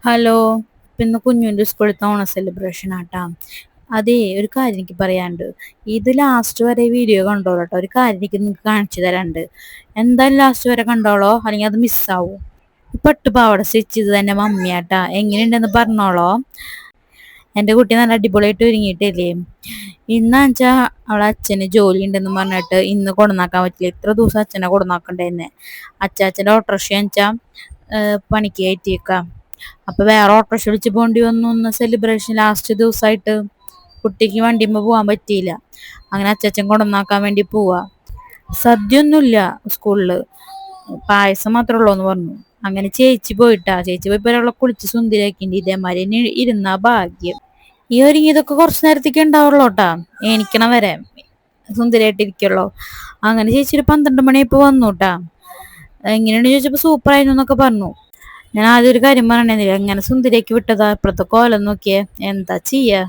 Hello. ഇന്ന് കുഞ്ഞുൻ്റെ സ്കൂളത്തെ ഓണ celebration ആട്ടാ. അതേ, ഒരു കാര്യം എനിക്ക് പറയാനുണ്ട്. ഇത് ലാസ്റ്റ് വരെ വീഡിയോ കണ്ടോളൂ കേട്ടോ. ഒരു കാര്യം എനിക്ക് നിങ്ങൾക്ക് കാണിച്ചു തരാനുണ്ട്. എന്തായാലും ലാസ്റ്റ് വരെ കണ്ടോളോ, അല്ലെങ്കിൽ അത് മിസ്സാവും. പട്ടുപാവാട സ്റ്റിച്ച് ചെയ്തത് എൻ്റെ മമ്മിയാട്ടാ. എങ്ങനെയുണ്ടെന്ന് പറഞ്ഞോളോ. എൻ്റെ കുട്ടി നല്ല അടിപൊളിയായിട്ട് ഒരുങ്ങിയിട്ടില്ലേ. ഇന്നാച്ചാ അവളെ അച്ഛന് ജോലി ഉണ്ടെന്ന് പറഞ്ഞിട്ട് ഇന്ന് കൊണ്ടുവന്നാക്കാൻ പറ്റില്ല. ഇത്ര ദിവസം അച്ഛനെ കൊണ്ടുവന്നാക്കണ്ടേന്നെ. അച്ഛൻ്റെ ഓട്ടോറിക്ഷ വെച്ചാൽ പണിക്ക് കയറ്റിയേക്കാം. അപ്പൊ വേറെ ഓട്ടോറിക്ഷ വിളിച്ച് പോണ്ടി വന്നു. ഒന്ന് സെലിബ്രേഷൻ ലാസ്റ്റ് ദിവസമായിട്ട് കുട്ടിക്ക് വണ്ടിമ്മ പോവാൻ പറ്റിയില്ല. അങ്ങനെ അച്ഛൻ കൊണ്ടുവന്നാക്കാൻ വേണ്ടി പോവാ. സദ്യ ഒന്നുമില്ല സ്കൂളില്, പായസം മാത്രമേ ഉള്ളൂ എന്ന് പറഞ്ഞു. അങ്ങനെ ചേച്ചി പോയിട്ടാ. ചേച്ചി പോയപ്പോ അവളെ കുളിച്ച് സുന്ദരിയാക്കിണ്ട്. ഇതേമാതിരി ഇരുന്നാ ഭാഗ്യം. ഈ ഒരുങ്ങിയതൊക്കെ കുറച്ചു നേരത്തേക്ക് ഉണ്ടാവുള്ളൂട്ടാ. എണിക്കണ വരെ സുന്ദരിയായിട്ടിരിക്കുള്ളൂ. അങ്ങനെ ചേച്ചി ഒരു 12 മണിയപ്പോ വന്നുട്ടാ. എങ്ങനെയാണ് ചോദിച്ചപ്പോ സൂപ്പറായിരുന്നു എന്നൊക്കെ പറഞ്ഞു. ഞാൻ ആദ്യം ഒരു കാര്യം പറയണേ, എങ്ങനെ സുന്ദരിയാക്കി വിട്ടതാ. ഇപ്പഴത്തെ കോലം നോക്കിയേ, എന്താ ചെയ്യാ.